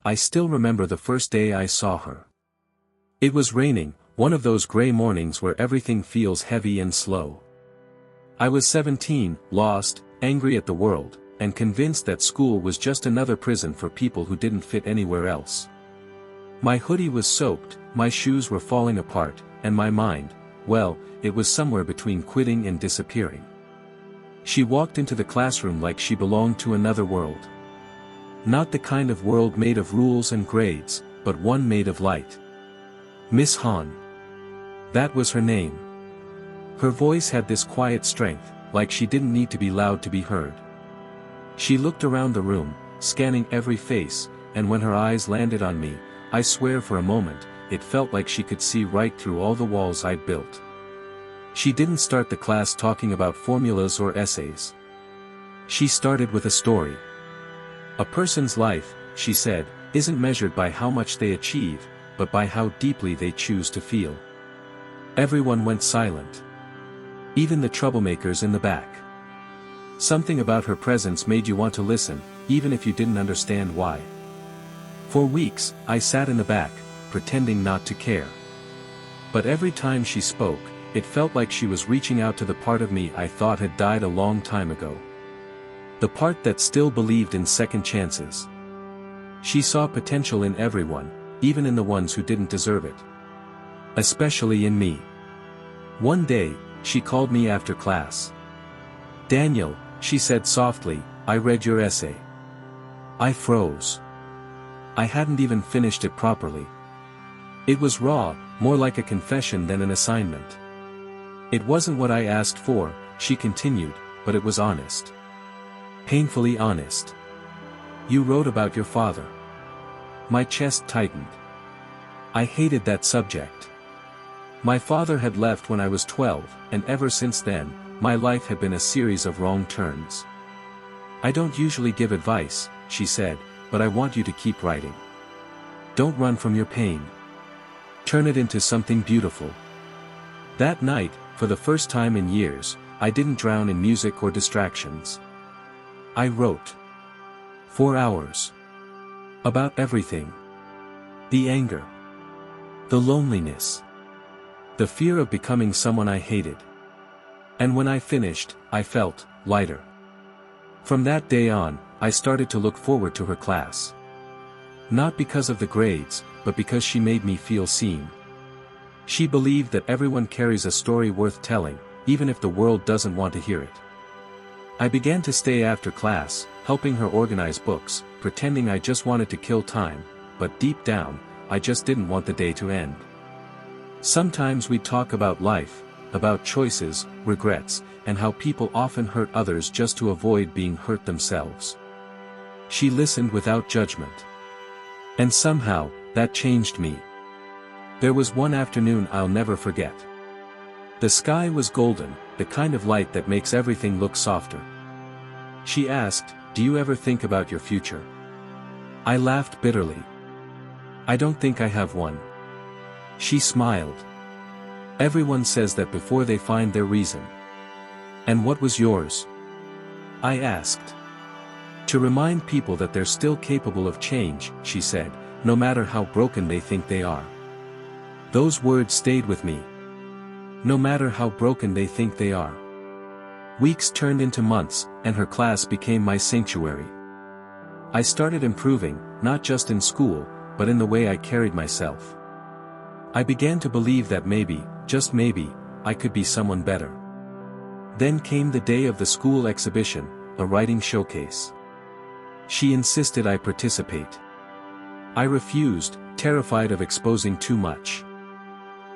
I still remember the first day I saw her. It was raining, one of those gray mornings where everything feels heavy and slow. I was 17, lost, angry at the world, and convinced that school was just another prison for people who didn't fit anywhere else. My hoodie was soaked, my shoes were falling apart, and my mind, well, it was somewhere between quitting and disappearing. She walked into the classroom like she belonged to another world. Not the kind of world made of rules and grades, but one made of light. Miss Han. That was her name. Her voice had this quiet strength, like she didn't need to be loud to be heard. She looked around the room, scanning every face, and when her eyes landed on me, I swear for a moment, it felt like she could see right through all the walls I'd built. She didn't start the class talking about formulas or essays. She started with a story. A person's life, she said, isn't measured by how much they achieve, but by how deeply they choose to feel. Everyone went silent. Even the troublemakers in the back. Something about her presence made you want to listen, even if you didn't understand why. For weeks, I sat in the back, pretending not to care. But every time she spoke, it felt like she was reaching out to the part of me I thought had died a long time ago. The part that still believed in second chances. She saw potential in everyone, even in the ones who didn't deserve it. Especially in me. One day, she called me after class. "Daniel," she said softly, "I read your essay." I froze. I hadn't even finished it properly. It was raw, more like a confession than an assignment. It wasn't what I asked for, she continued, but it was honest. Painfully honest. "You wrote about your father." My chest tightened. I hated that subject. My father had left when I was 12, and ever since then, my life had been a series of wrong turns. "I don't usually give advice," she said, "but I want you to keep writing. Don't run from your pain. Turn it into something beautiful." That night, for the first time in years, I didn't drown in music or distractions. I wrote. 4 hours. About everything. The anger. The loneliness. The fear of becoming someone I hated. And when I finished, I felt lighter. From that day on, I started to look forward to her class. Not because of the grades, but because she made me feel seen. She believed that everyone carries a story worth telling, even if the world doesn't want to hear it. I began to stay after class, helping her organize books, pretending I just wanted to kill time, but deep down, I just didn't want the day to end. Sometimes we'd talk about life, about choices, regrets, and how people often hurt others just to avoid being hurt themselves. She listened without judgment. And somehow, that changed me. There was one afternoon I'll never forget. The sky was golden, the kind of light that makes everything look softer. She asked, "Do you ever think about your future?" I laughed bitterly. "I don't think I have one." She smiled. "Everyone says that before they find their reason." "And what was yours?" I asked. "To remind people that they're still capable of change," she said, "no matter how broken they think they are." Those words stayed with me. No matter how broken they think they are. Weeks turned into months, and her class became my sanctuary. I started improving, not just in school, but in the way I carried myself. I began to believe that maybe, just maybe, I could be someone better. Then came the day of the school exhibition, a writing showcase. She insisted I participate. I refused, terrified of exposing too much.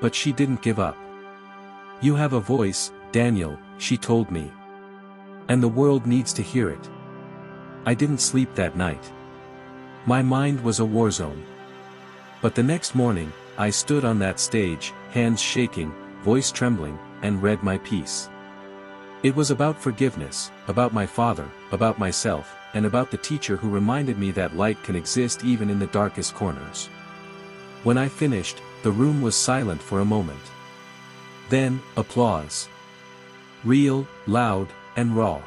But she didn't give up. "You have a voice, Daniel," she told me. "And the world needs to hear it." I didn't sleep that night. My mind was a war zone. But the next morning, I stood on that stage, hands shaking, voice trembling, and read my piece. It was about forgiveness, about my father, about myself, and about the teacher who reminded me that light can exist even in the darkest corners. When I finished, the room was silent for a moment. Then, applause. Real, loud, and raw.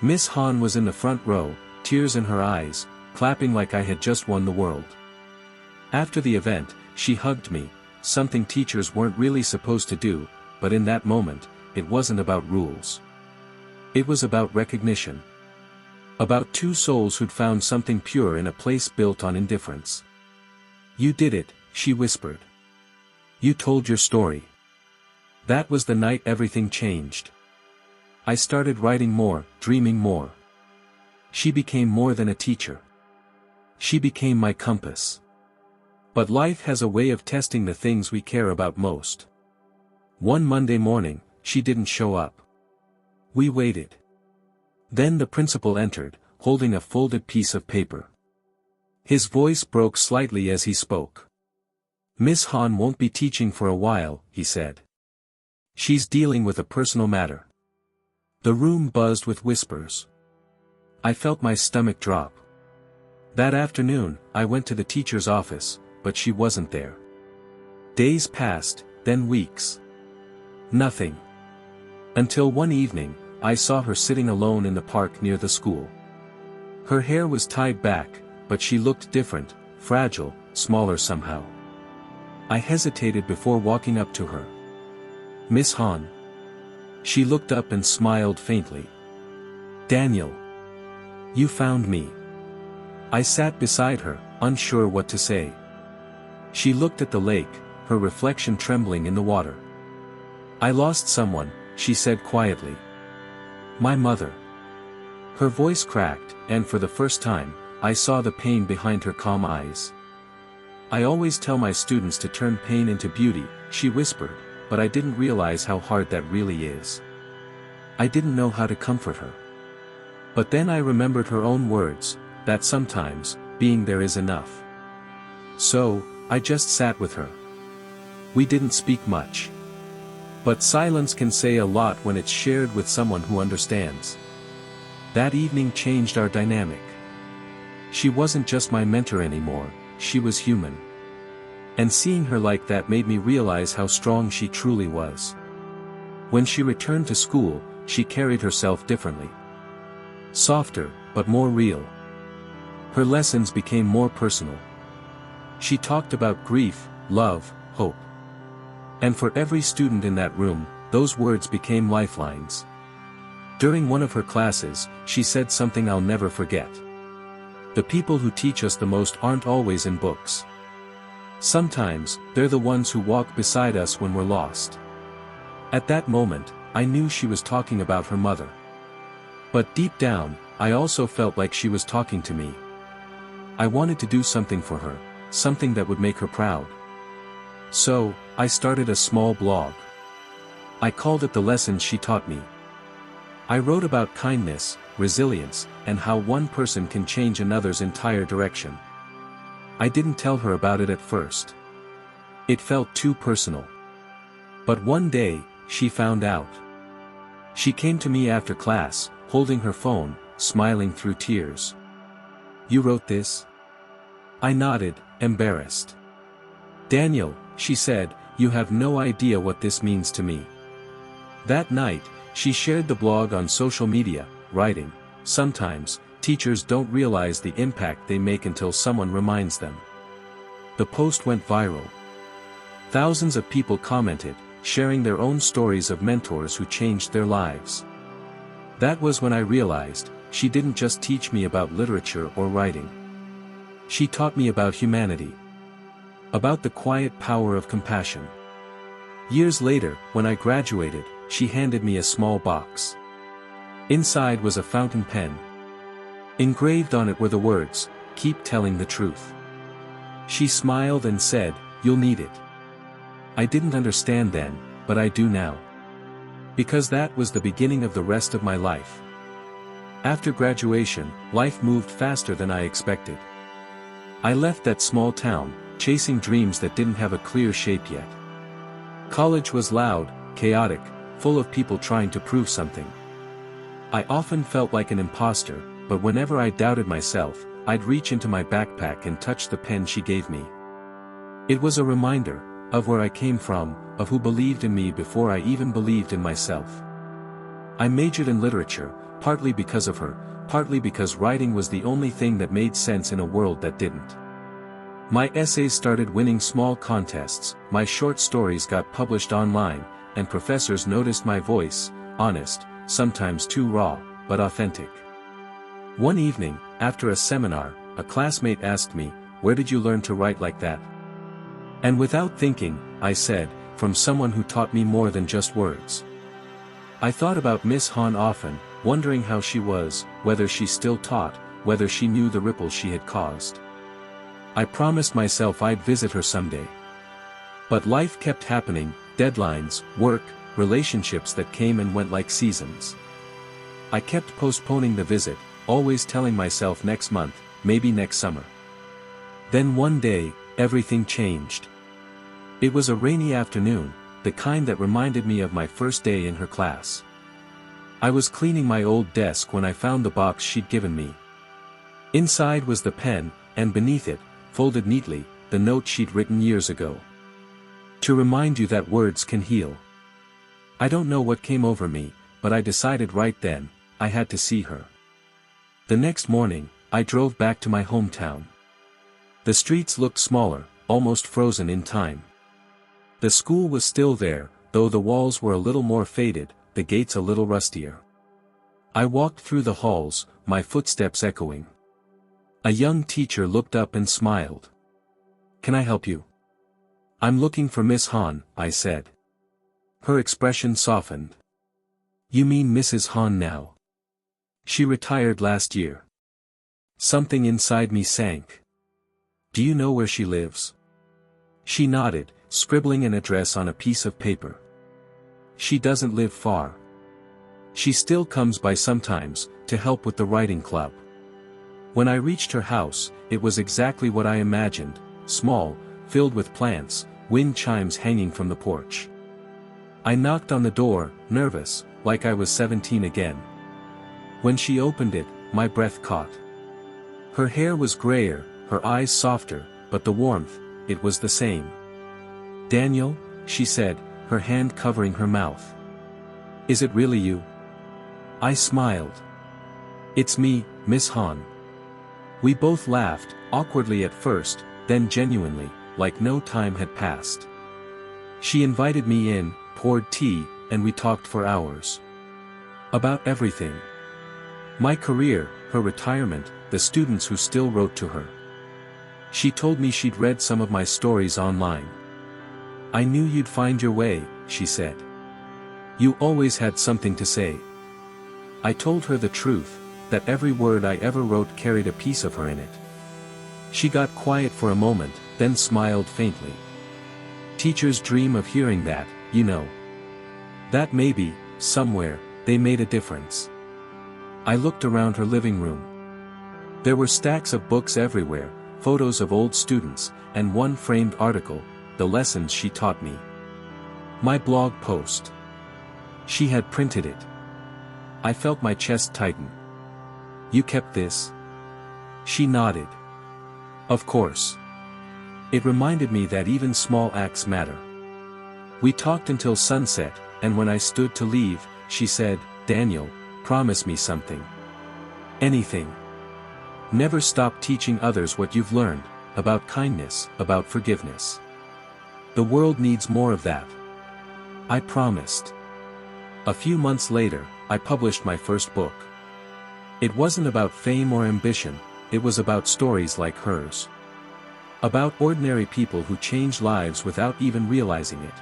Miss Han was in the front row, tears in her eyes, clapping like I had just won the world. After the event, she hugged me, something teachers weren't really supposed to do, but in that moment, it wasn't about rules. It was about recognition. About two souls who'd found something pure in a place built on indifference. "You did it," she whispered. "You told your story." That was the night everything changed. I started writing more, dreaming more. She became more than a teacher. She became my compass. But life has a way of testing the things we care about most. One Monday morning, she didn't show up. We waited. Then the principal entered, holding a folded piece of paper. His voice broke slightly as he spoke. "Miss Han won't be teaching for a while," he said. "She's dealing with a personal matter." The room buzzed with whispers. I felt my stomach drop. That afternoon, I went to the teacher's office, but she wasn't there. Days passed, then weeks. Nothing. Until one evening, I saw her sitting alone in the park near the school. Her hair was tied back, but she looked different, fragile, smaller somehow. I hesitated before walking up to her. "Miss Han." She looked up and smiled faintly. "Daniel. You found me." I sat beside her, unsure what to say. She looked at the lake, her reflection trembling in the water. "I lost someone," she said quietly. "My mother." Her voice cracked, and for the first time, I saw the pain behind her calm eyes. "I always tell my students to turn pain into beauty," she whispered, but I didn't realize how hard that really is. I didn't know how to comfort her. But then I remembered her own words, that sometimes, being there is enough. So, I just sat with her. We didn't speak much. But silence can say a lot when it's shared with someone who understands. That evening changed our dynamic. She wasn't just my mentor anymore, she was human. And seeing her like that made me realize how strong she truly was. When she returned to school, she carried herself differently. Softer, but more real. Her lessons became more personal. She talked about grief, love, hope. And for every student in that room, those words became lifelines. During one of her classes, she said something I'll never forget. "The people who teach us the most aren't always in books. Sometimes, they're the ones who walk beside us when we're lost." At that moment, I knew she was talking about her mother. But deep down, I also felt like she was talking to me. I wanted to do something for her, something that would make her proud. So, I started a small blog. I called it The Lessons She Taught Me. I wrote about kindness, resilience, and how one person can change another's entire direction. I didn't tell her about it at first. It felt too personal. But one day, she found out. She came to me after class, holding her phone, smiling through tears. "You wrote this?" I nodded, embarrassed. "Daniel," she said, "you have no idea what this means to me." That night, she shared the blog on social media, writing, "Sometimes, teachers don't realize the impact they make until someone reminds them." The post went viral. Thousands of people commented, sharing their own stories of mentors who changed their lives. That was when I realized, she didn't just teach me about literature or writing. She taught me about humanity. About the quiet power of compassion. Years later, when I graduated, she handed me a small box. Inside was a fountain pen. Engraved on it were the words, "Keep telling the truth." She smiled and said, "You'll need it." I didn't understand then, but I do now. Because that was the beginning of the rest of my life. After graduation, life moved faster than I expected. I left that small town, chasing dreams that didn't have a clear shape yet. College was loud, chaotic, full of people trying to prove something. I often felt like an imposter, but whenever I doubted myself, I'd reach into my backpack and touch the pen she gave me. It was a reminder, of where I came from, of who believed in me before I even believed in myself. I majored in literature, partly because of her, partly because writing was the only thing that made sense in a world that didn't. My essays started winning small contests, my short stories got published online, and professors noticed my voice, honest, sometimes too raw, but authentic. One evening, after a seminar, a classmate asked me, "Where did you learn to write like that?" And without thinking, I said, "From someone who taught me more than just words." I thought about Miss Han often, wondering how she was, whether she still taught, whether she knew the ripple she had caused. I promised myself I'd visit her someday. But life kept happening, deadlines, work, relationships that came and went like seasons. I kept postponing the visit, always telling myself next month, maybe next summer. Then one day, everything changed. It was a rainy afternoon, the kind that reminded me of my first day in her class. I was cleaning my old desk when I found the box she'd given me. Inside was the pen, and beneath it, folded neatly, the note she'd written years ago. To remind you that words can heal. I don't know what came over me, but I decided right then, I had to see her. The next morning, I drove back to my hometown. The streets looked smaller, almost frozen in time. The school was still there, though the walls were a little more faded, the gates a little rustier. I walked through the halls, my footsteps echoing. A young teacher looked up and smiled. "Can I help you?" "I'm looking for Miss Han," I said. Her expression softened. "You mean Mrs. Han now? She retired last year." Something inside me sank. "Do you know where she lives?" She nodded, scribbling an address on a piece of paper. "She doesn't live far. She still comes by sometimes, to help with the writing club." When I reached her house, it was exactly what I imagined, small, filled with plants, wind chimes hanging from the porch. I knocked on the door, nervous, like I was 17 again. When she opened it, my breath caught. Her hair was grayer, her eyes softer, but the warmth, it was the same. "Daniel," she said, her hand covering her mouth. "Is it really you?" I smiled. "It's me, Miss Han." We both laughed, awkwardly at first, then genuinely, like no time had passed. She invited me in, poured tea, and we talked for hours. About everything. My career, her retirement, the students who still wrote to her. She told me she'd read some of my stories online. "I knew you'd find your way," she said. "You always had something to say." I told her the truth, that every word I ever wrote carried a piece of her in it. She got quiet for a moment, then smiled faintly. "Teachers dream of hearing that, you know. That maybe, somewhere, they made a difference." I looked around her living room. There were stacks of books everywhere, photos of old students, and one framed article, "The Lessons She Taught Me." My blog post. She had printed it. I felt my chest tighten. "You kept this?" She nodded. "Of course." It reminded me that even small acts matter. We talked until sunset, and when I stood to leave, she said, "Daniel, promise me something. Anything. Never stop teaching others what you've learned, about kindness, about forgiveness. The world needs more of that." I promised. A few months later, I published my first book. It wasn't about fame or ambition, it was about stories like hers. About ordinary people who change lives without even realizing it.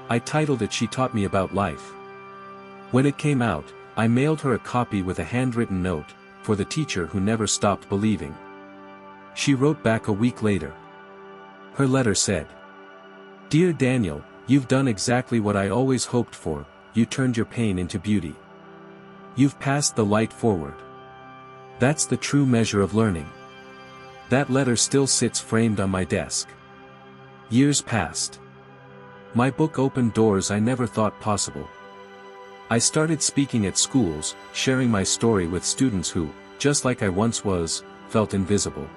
I titled it "She Taught Me About Life." When it came out, I mailed her a copy with a handwritten note, for the teacher who never stopped believing. She wrote back a week later. Her letter said, "Dear Daniel, you've done exactly what I always hoped for, you turned your pain into beauty. You've passed the light forward. That's the true measure of learning." That letter still sits framed on my desk. Years passed. My book opened doors I never thought possible. I started speaking at schools, sharing my story with students who, just like I once was, felt invisible.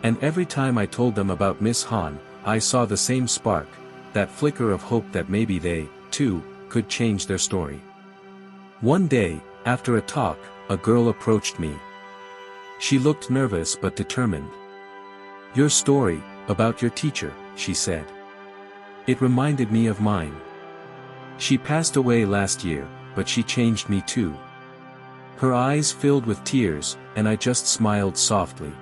And every time I told them about Miss Han, I saw the same spark, that flicker of hope that maybe they, too, could change their story. One day, after a talk, a girl approached me. She looked nervous but determined. "Your story, about your teacher," she said. "It reminded me of mine. She passed away last year, but she changed me too." Her eyes filled with tears, and I just smiled softly.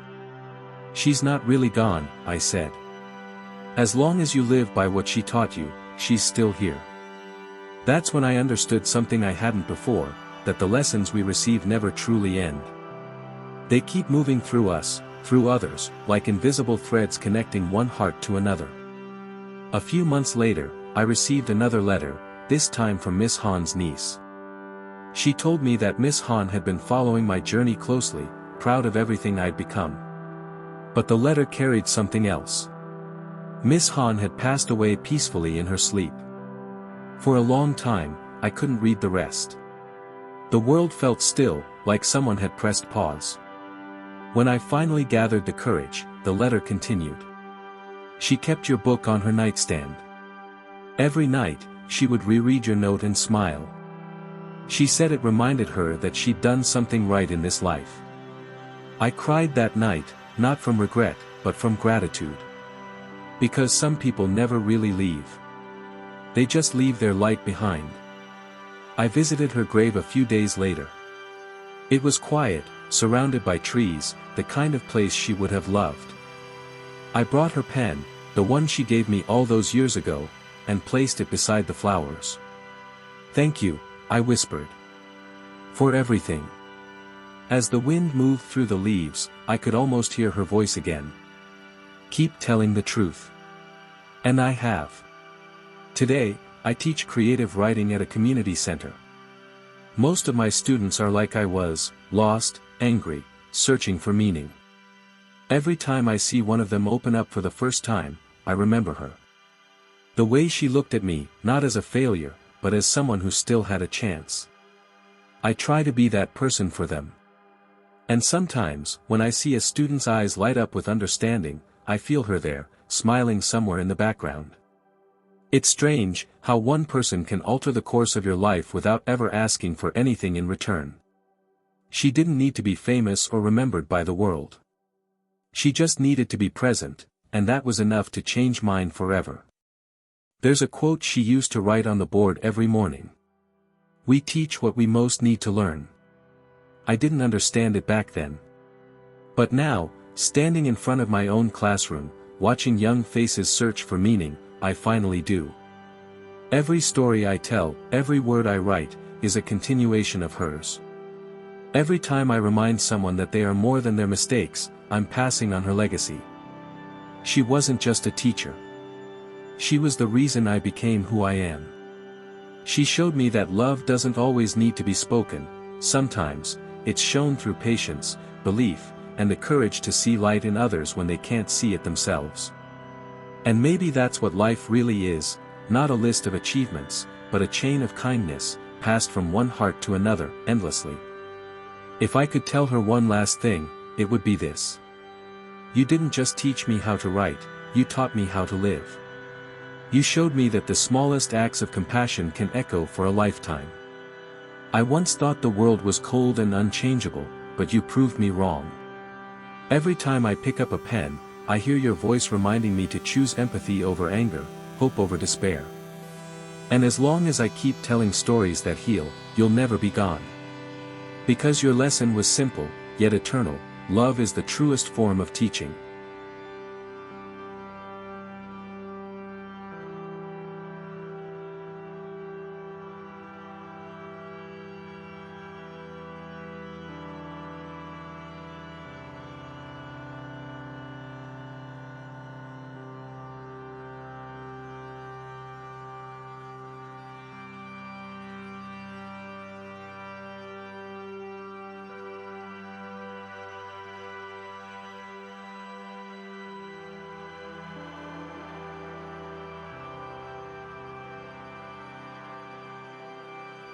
"She's not really gone," I said. "As long as you live by what she taught you, she's still here." That's when I understood something I hadn't before, that the lessons we receive never truly end. They keep moving through us, through others, like invisible threads connecting one heart to another. A few months later, I received another letter, this time from Miss Han's niece. She told me that Miss Han had been following my journey closely, proud of everything I'd become. But the letter carried something else. Miss Han had passed away peacefully in her sleep. For a long time, I couldn't read the rest. The world felt still, like someone had pressed pause. When I finally gathered the courage, the letter continued. "She kept your book on her nightstand. Every night, she would reread your note and smile. She said it reminded her that she'd done something right in this life." I cried that night, not from regret, but from gratitude. Because some people never really leave. They just leave their light behind. I visited her grave a few days later. It was quiet, surrounded by trees, the kind of place she would have loved. I brought her pen, the one she gave me all those years ago, and placed it beside the flowers. "Thank you," I whispered. "For everything." As the wind moved through the leaves, I could almost hear her voice again. "Keep telling the truth." And I have. Today, I teach creative writing at a community center. Most of my students are like I was, lost, angry, searching for meaning. Every time I see one of them open up for the first time, I remember her. The way she looked at me, not as a failure, but as someone who still had a chance. I try to be that person for them. And sometimes, when I see a student's eyes light up with understanding, I feel her there, smiling somewhere in the background. It's strange, how one person can alter the course of your life without ever asking for anything in return. She didn't need to be famous or remembered by the world. She just needed to be present, and that was enough to change mine forever. There's a quote she used to write on the board every morning. "We teach what we most need to learn." I didn't understand it back then. But now, standing in front of my own classroom, watching young faces search for meaning, I finally do. Every story I tell, every word I write, is a continuation of hers. Every time I remind someone that they are more than their mistakes, I'm passing on her legacy. She wasn't just a teacher. She was the reason I became who I am. She showed me that love doesn't always need to be spoken, sometimes, it's shown through patience, belief, and the courage to see light in others when they can't see it themselves. And maybe that's what life really is, not a list of achievements, but a chain of kindness, passed from one heart to another, endlessly. If I could tell her one last thing, it would be this. You didn't just teach me how to write, you taught me how to live. You showed me that the smallest acts of compassion can echo for a lifetime. I once thought the world was cold and unchangeable, but you proved me wrong. Every time I pick up a pen, I hear your voice reminding me to choose empathy over anger, hope over despair. And as long as I keep telling stories that heal, you'll never be gone. Because your lesson was simple, yet eternal, love is the truest form of teaching.